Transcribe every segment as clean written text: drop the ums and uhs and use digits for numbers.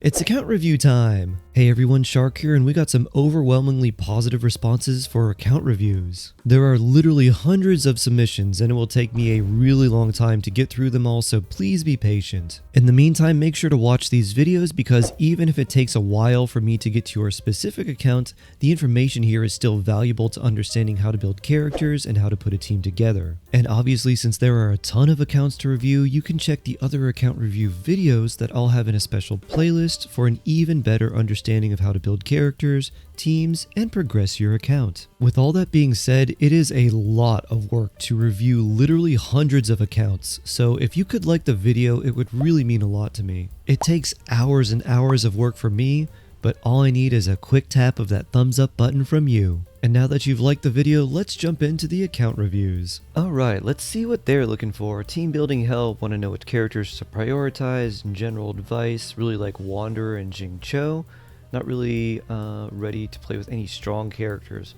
It's account review time! Hey everyone, Shark here, and we got some overwhelmingly positive responses for account reviews. There are literally hundreds of submissions and it will take me a really long time to get through them all, so please be patient. In the meantime, make sure to watch these videos because even if it takes a while for me to get to your specific account, the information here is still valuable to understanding how to build characters and how to put a team together. And obviously, since there are a ton of accounts to review, you can check the other account review videos that I'll have in a special playlist for an even better understanding of how to build characters, teams, and progress your account. With all that being said, it is a lot of work to review literally hundreds of accounts, so if you could like the video, it would really mean a lot to me. It takes hours and hours of work for me, but all I need is a quick tap of that thumbs up button from you. And now that you've liked the video, let's jump into the account reviews. Alright, let's see what they're looking for. Team building help, want to know what characters to prioritize, general advice, really like Wanderer and Jingcho. Not really ready to play with any strong characters.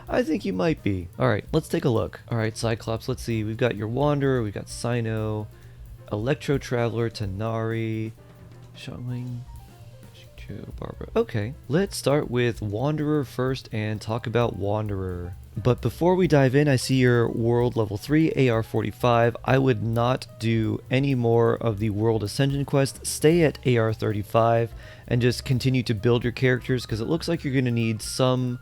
I think you might be. Alright, let's take a look. Alright, Cyclops, let's see. We've got your Wanderer, we've got Cyno, Electro Traveler, Tanari, Shangling, Barbara. Okay, let's start with Wanderer first and talk about Wanderer. But before we dive in, I see your World Level 3 AR-45. I would not do any more of the World Ascension quest. Stay at AR-35 and just continue to build your characters because it looks like you're going to need some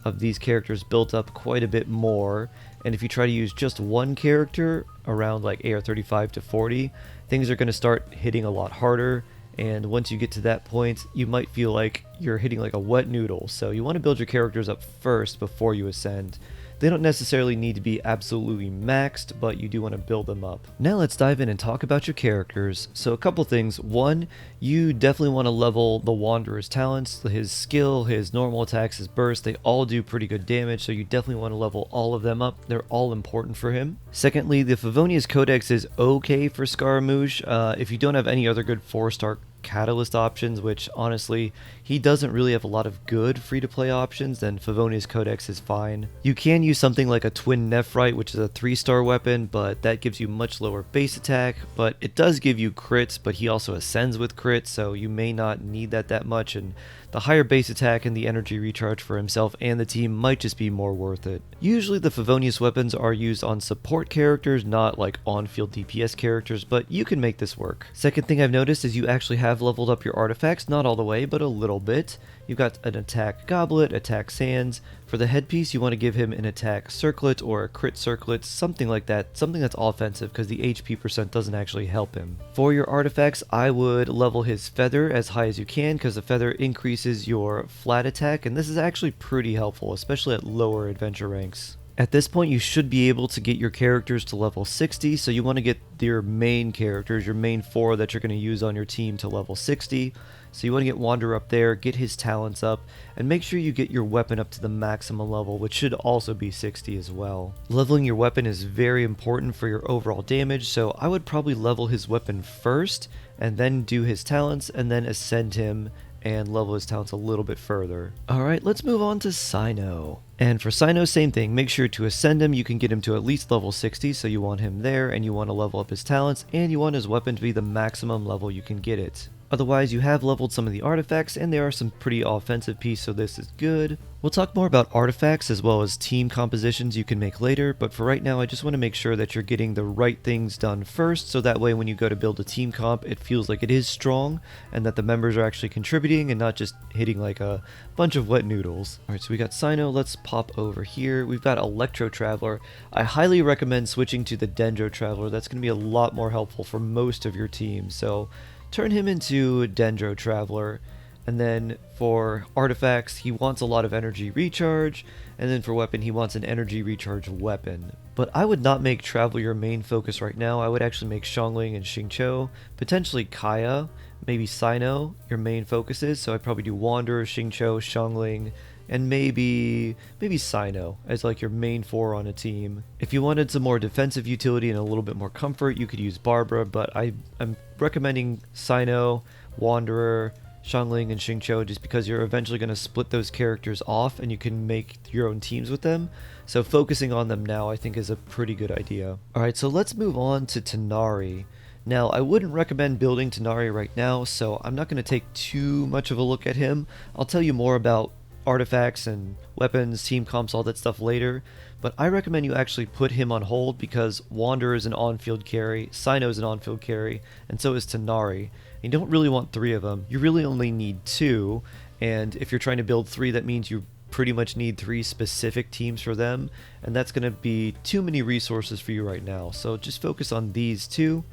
of these characters built up quite a bit more. And if you try to use just one character around like AR-35 to 40, things are going to start hitting a lot harder. And once you get to that point, you might feel like you're hitting like a wet noodle. So you want to build your characters up first before you ascend. They don't necessarily need to be absolutely maxed, but you do want to build them up. Now let's dive in and talk about your characters. So a couple things. One, you definitely want to level the Wanderer's talents. His skill, his normal attacks, his burst, they all do pretty good damage, so you definitely want to level all of them up. They're all important for him. Secondly, the Favonius Codex is okay for Scaramouche. If you don't have any other good 4-star catalyst options, which honestly he doesn't really have a lot of good free-to-play options, then Favonius Codex is fine. You can use something like a Twin Nephrite, which is a 3-star weapon, but that gives you much lower base attack, but it does give you crits, but he also ascends with crits, so you may not need that much, and the higher base attack and the energy recharge for himself and the team might just be more worth it. Usually the Favonius weapons are used on support characters, not like on-field DPS characters, but you can make this work. Second thing I've noticed is you actually have leveled up your artifacts, not all the way, but a little bit. You've got an attack goblet, attack sands. For the headpiece, you want to give him an attack circlet or a crit circlet, something like that, something that's offensive because the HP percent doesn't actually help him. For your artifacts, I would level his feather as high as you can because the feather increases your flat attack, and this is actually pretty helpful, especially at lower adventure ranks. At this point, you should be able to get your characters to level 60, so you want to get your main characters, your main 4 that you're going to use on your team to level 60. So you want to get Wanderer up there, get his talents up, and make sure you get your weapon up to the maximum level, which should also be 60 as well. Leveling your weapon is very important for your overall damage, so I would probably level his weapon first, and then do his talents, and then ascend him and level his talents a little bit further. Alright, let's move on to Cyno. And for Cyno, same thing. Make sure to ascend him. You can get him to at least level 60, so you want him there, and you want to level up his talents, and you want his weapon to be the maximum level you can get it. Otherwise, you have leveled some of the artifacts, and there are some pretty offensive pieces, so this is good. We'll talk more about artifacts as well as team compositions you can make later, but for right now, I just want to make sure that you're getting the right things done first, so that way when you go to build a team comp, it feels like it is strong, and that the members are actually contributing and not just hitting like a bunch of wet noodles. Alright, so we got Cyno. Let's pop over here. We've got Electro Traveler. I highly recommend switching to the Dendro Traveler. That's going to be a lot more helpful for most of your team, so turn him into Dendro Traveler. And then for artifacts, he wants a lot of energy recharge, and then for weapon, he wants an energy recharge weapon. But I would not make Traveler your main focus right now. I would actually make Xiangling and Xingqiu, potentially Kaya, maybe Cyno your main focuses. So I'd probably do Wanderer, Xingqiu, Xiangling, and maybe Cyno as like your main 4 on a team. If you wanted some more defensive utility and a little bit more comfort, you could use Barbara, but I'm recommending Cyno, Wanderer, Xiangling, and Xingqiu just because you're eventually going to split those characters off and you can make your own teams with them. So focusing on them now I think is a pretty good idea. Alright, so let's move on to Tanari. Now, I wouldn't recommend building Tanari right now, so I'm not going to take too much of a look at him. I'll tell you more about artifacts and weapons, team comps, all that stuff later, but I recommend you actually put him on hold because Wanderer is an on-field carry, Cyno is an on-field carry, and so is Tanari. You don't really want 3 of them, you really only need 2, and if you're trying to build 3, that means you pretty much need 3 specific teams for them, and that's going to be too many resources for you right now, so just focus on these 2.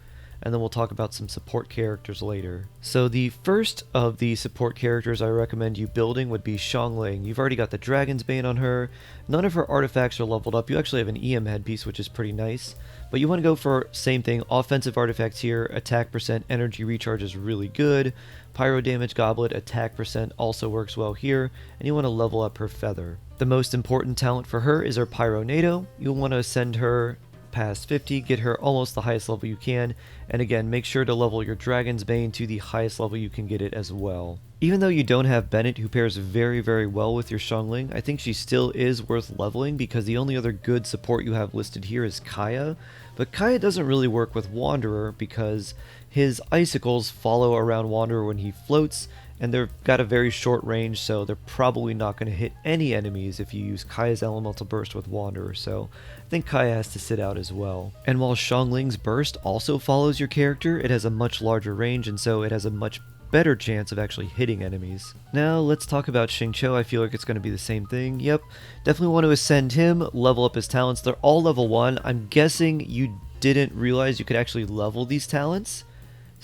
And then we'll talk about some support characters later. So the first of the support characters I recommend you building would be Xiangling. You've already got the Dragon's Bane on her. None of her artifacts are leveled up. You actually have an EM headpiece, which is pretty nice. But you want to go for, same thing, offensive artifacts here. Attack percent, energy recharge is really good. Pyro damage goblet, attack percent also works well here. And you want to level up her feather. The most important talent for her is her Pyronado. You'll want to ascend her past 50, get her almost the highest level you can, and again, make sure to level your Dragon's Bane to the highest level you can get it as well. Even though you don't have Bennett, who pairs very well with your Xiangling, I think she still is worth leveling because the only other good support you have listed here is Kaya, but Kaya doesn't really work with Wanderer because his icicles follow around Wanderer when he floats, and they've got a very short range, so they're probably not going to hit any enemies if you use Kaya's Elemental Burst with Wanderer, so I think Kaya has to sit out as well. And while Xiangling's Burst also follows your character, it has a much larger range, and so it has a much better chance of actually hitting enemies. Now let's talk about Xingqiu. I feel like it's going to be the same thing. Yep, definitely want to ascend him, level up his talents. They're all level 1. I'm guessing you didn't realize you could actually level these talents.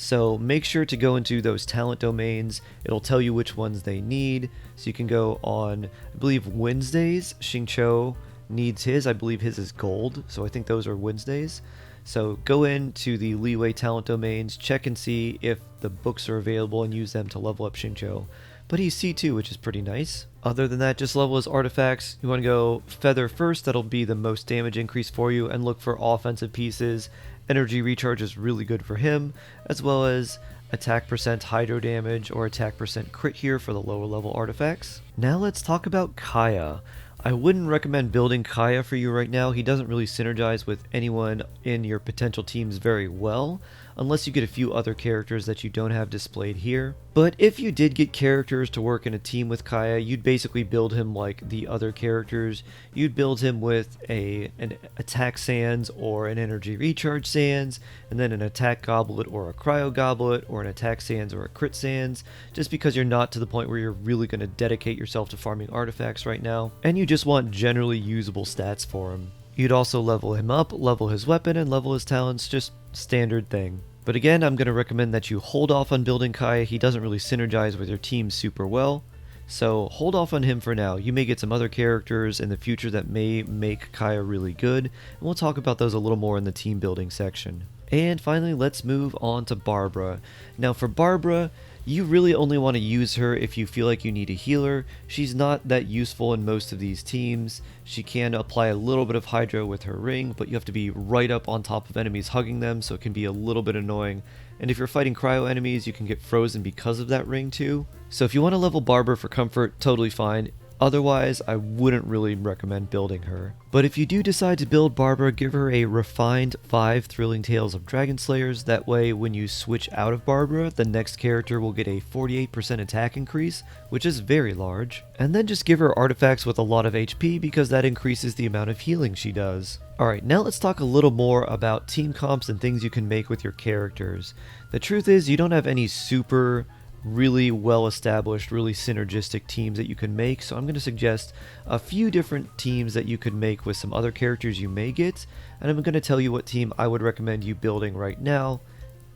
So make sure to go into those talent domains. It'll tell you which ones they need. So you can go on, I believe Wednesdays, Xingqiu needs his. I believe his is gold. So I think those are Wednesdays. So go into the leeway talent domains, check and see if the books are available and use them to level up Xingqiu. But he's C2, which is pretty nice. Other than that, just level his artifacts. You want to go feather first. That'll be the most damage increase for you, and look for offensive pieces. Energy recharge is really good for him, as well as attack percent hydro damage or attack percent crit here for the lower level artifacts. Now let's talk about Kaya. I wouldn't recommend building Kaya for you right now. He doesn't really synergize with anyone in your potential teams very well, unless you get a few other characters that you don't have displayed here. But if you did get characters to work in a team with Kaya, you'd basically build him like the other characters. You'd build him with an attack sands or an energy recharge sands, and then an attack goblet or a cryo goblet, or an attack sands or a crit sands, just because you're not to the point where you're really going to dedicate yourself to farming artifacts right now, and you just want generally usable stats for him. You'd also level him up, level his weapon, and level his talents, just standard thing. But again, I'm going to recommend that you hold off on building Kaya. He doesn't really synergize with your team super well, so hold off on him for now. You may get some other characters in the future that may make Kaya really good, and we'll talk about those a little more in the team building section. And finally, let's move on to Barbara. Now for Barbara, you really only want to use her if you feel like you need a healer. She's not that useful in most of these teams. She can apply a little bit of hydro with her ring, but you have to be right up on top of enemies hugging them, so it can be a little bit annoying. And if you're fighting cryo enemies, you can get frozen because of that ring too. So if you want to level Barbara for comfort, totally fine. Otherwise, I wouldn't really recommend building her. But if you do decide to build Barbara, give her a refined 5 Thrilling Tales of Dragon Slayers. That way, when you switch out of Barbara, the next character will get a 48% attack increase, which is very large. And then just give her artifacts with a lot of HP because that increases the amount of healing she does. Alright, now let's talk a little more about team comps and things you can make with your characters. The truth is, you don't have any super really well established, really synergistic teams that you can make, so I'm going to suggest a few different teams that you could make with some other characters you may get, and I'm going to tell you what team I would recommend you building right now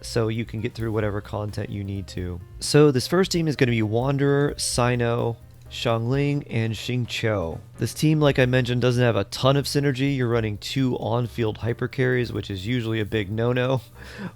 so you can get through whatever content you need to. So this first team is going to be Wanderer, Cyno, Xiangling, and Xingqiu. This team, like I mentioned, doesn't have a ton of synergy. You're running 2 on-field hyper carries, which is usually a big no-no,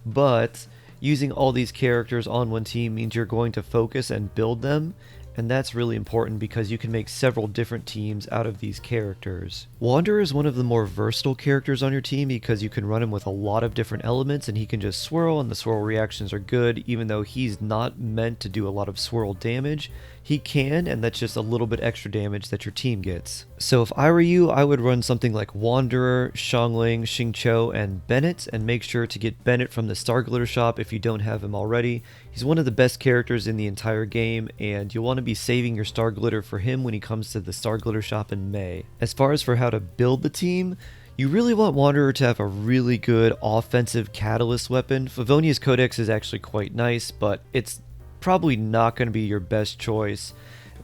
but using all these characters on one team means you're going to focus and build them, and that's really important because you can make several different teams out of these characters. Wanderer is one of the more versatile characters on your team because you can run him with a lot of different elements and he can just swirl, and the swirl reactions are good. Even though he's not meant to do a lot of swirl damage, he can, and that's just a little bit extra damage that your team gets. So if I were you, I would run something like Wanderer, Xiangling, Xingqiu, and Bennett, and make sure to get Bennett from the Star Glitter shop if you don't have him already. He's one of the best characters in the entire game, and you'll want to be saving your Star Glitter for him when he comes to the Star Glitter shop in May. As far as for how to build the team, you really want Wanderer to have a really good offensive catalyst weapon. Favonia's Codex is actually quite nice, but it's probably not going to be your best choice.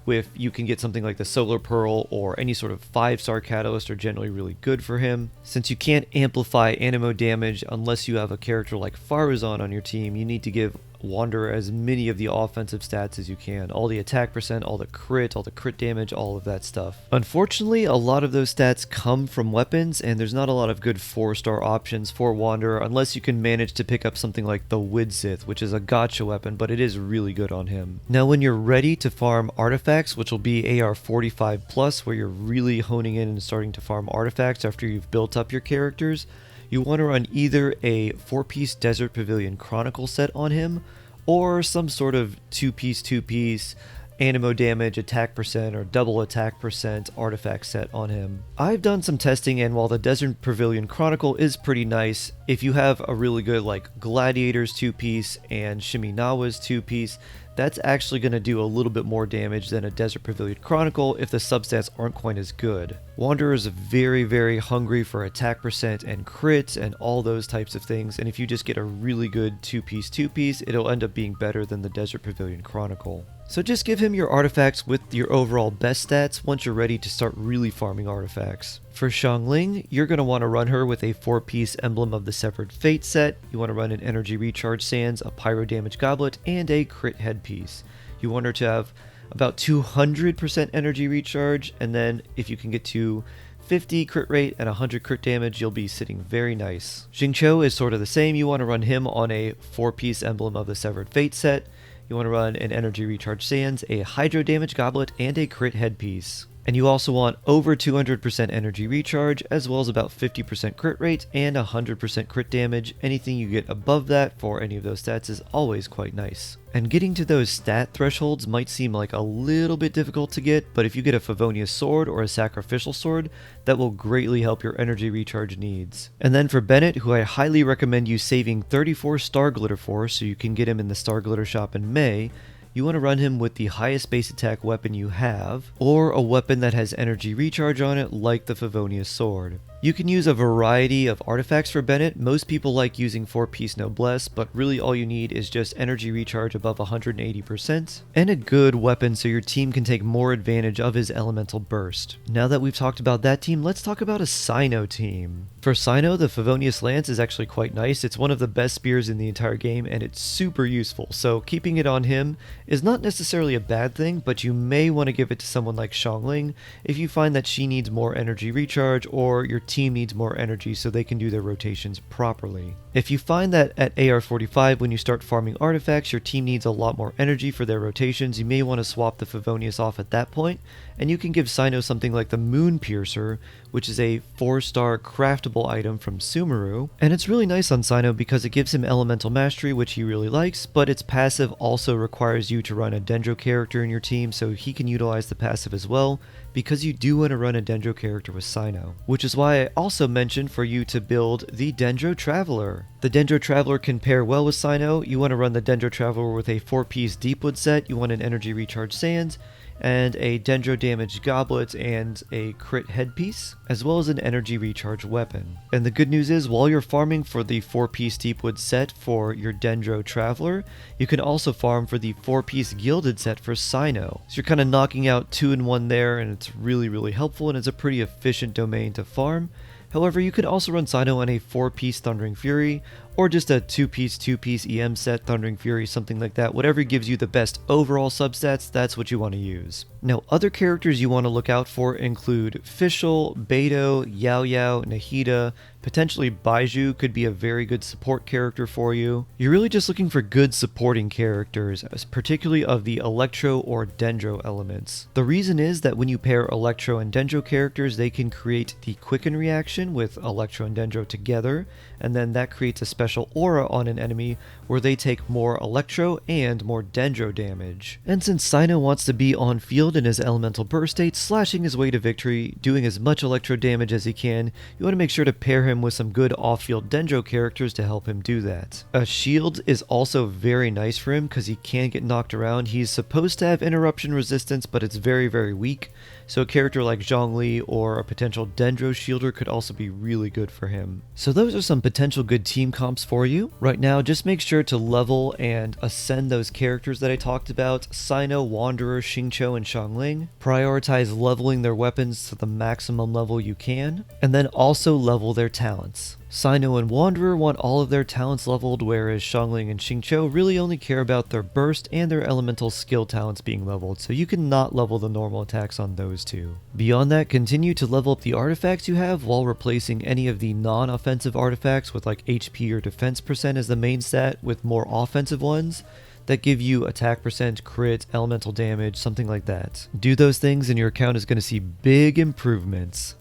If you can get something like the Solar Pearl or any sort of 5-star catalyst are generally really good for him. Since you can't amplify Anemo damage unless you have a character like Faruzan on your team, you need to give Wanderer as many of the offensive stats as you can. All the attack percent, all the crit damage, all of that stuff. Unfortunately, a lot of those stats come from weapons, and there's not a lot of good 4-star options for Wanderer unless you can manage to pick up something like the Widsith, which is a gotcha weapon, but it is really good on him. Now when you're ready to farm artifacts, which will be AR 45 plus, where you're really honing in and starting to farm artifacts after you've built up your characters, you want to run either a 4-piece Desert Pavilion Chronicle set on him, or some sort of 2-piece Anemo damage, attack percent, or double attack percent artifact set on him. I've done some testing, and while the Desert Pavilion Chronicle is pretty nice, if you have a really good like Gladiator's 2-piece and Shiminawa's 2-piece, that's actually going to do a little bit more damage than a Desert Pavilion Chronicle if the substats aren't quite as good. Wanderer is very, very hungry for attack percent and crits and all those types of things, and if you just get a really good 2-piece, it'll end up being better than the Desert Pavilion Chronicle. So just give him your artifacts with your overall best stats once you're ready to start really farming artifacts. For Xiangling, you're going to want to run her with a 4-piece Emblem of the Severed Fate set. You want to run an Energy Recharge Sands, a Pyro Damage Goblet, and a Crit Headpiece. You want her to have about 200% Energy Recharge, and then if you can get to 50 crit rate and 100 crit damage, you'll be sitting very nice. Xingqiu is sort of the same. You want to run him on a 4-piece Emblem of the Severed Fate set. You want to run an Energy Recharge Sands, a Hydro Damage Goblet, and a Crit Headpiece. And you also want over 200% energy recharge, as well as about 50% crit rate and 100% crit damage. Anything you get above that for any of those stats is always quite nice. And getting to those stat thresholds might seem like a little bit difficult to get, but if you get a Favonius Sword or a Sacrificial Sword, that will greatly help your energy recharge needs. And then for Bennett, who I highly recommend you saving 34 Star Glitter for so you can get him in the Star Glitter shop in May, you want to run him with the highest base attack weapon you have, or a weapon that has energy recharge on it like the Favonius Sword. You can use a variety of artifacts for Bennett. Most people like using 4-piece Noblesse, but really all you need is just energy recharge above 180%, and a good weapon so your team can take more advantage of his elemental burst. Now that we've talked about that team, let's talk about a Cyno team. For Cyno, the Favonius Lance is actually quite nice. It's one of the best spears in the entire game, and it's super useful, so keeping it on him is not necessarily a bad thing, but you may want to give it to someone like Xiangling if you find that she needs more energy recharge, or your team needs more energy so they can do their rotations properly. If you find that at AR 45 when you start farming artifacts your team needs a lot more energy for their rotations, you may want to swap the Favonius off at that point, and you can give Cyno something like the Moon Piercer, which is a 4-star craftable item from Sumeru, and it's really nice on Cyno because it gives him Elemental Mastery, which he really likes, but its passive also requires you to run a Dendro character in your team so he can utilize the passive as well, because you do want to run a Dendro character with Cyno. Which is why I also mentioned for you to build the Dendro Traveler. The Dendro Traveler can pair well with Cyno. You want to run the Dendro Traveler with a 4-piece Deepwood set, you want an Energy Recharge Sands, and a Dendro Damage Goblet and a Crit Headpiece, as well as an Energy Recharge weapon. And the good news is, while you're farming for the 4-piece Deepwood set for your Dendro Traveler, you can also farm for the 4-piece Gilded set for Cyno. So you're kind of knocking out 2 in 1 there, and it's really helpful, and it's a pretty efficient domain to farm. However, you could also run Cyno on a 4-piece Thundering Fury, or just a two-piece EM set, Thundering Fury, something like that. Whatever gives you the best overall substats, that's what you want to use. Now, other characters you want to look out for include Fischl, Beidou, Yao Yao, Nahida, potentially Baizhu could be a very good support character for you. You're really just looking for good supporting characters, particularly of the Electro or Dendro elements. The reason is that when you pair Electro and Dendro characters, they can create the Quicken reaction with Electro and Dendro together, and then that creates a special aura on an enemy where they take more Electro and more Dendro damage. And since Cyno wants to be on field in his elemental burst state, slashing his way to victory, doing as much Electro damage as he can, you want to make sure to pair him with some good off-field Dendro characters to help him do that. A shield is also very nice for him because he can get knocked around. He's supposed to have interruption resistance, but it's very, very weak. So a character like Zhongli or a potential Dendro shielder could also be really good for him. So those are some potential good team comps for you. Right now, just make sure to level and ascend those characters that I talked about: Cyno, Wanderer, Xingqiu, and Xiangling. Prioritize leveling their weapons to the maximum level you can, and then also level their talents. Cyno and Wanderer want all of their talents leveled, whereas Xiangling and Xingqiu really only care about their burst and their elemental skill talents being leveled, so you can not level the normal attacks on those two. Beyond that, continue to level up the artifacts you have while replacing any of the non-offensive artifacts with like HP or defense percent as the main stat with more offensive ones that give you attack percent, crit, elemental damage, something like that. Do those things and your account is going to see big improvements.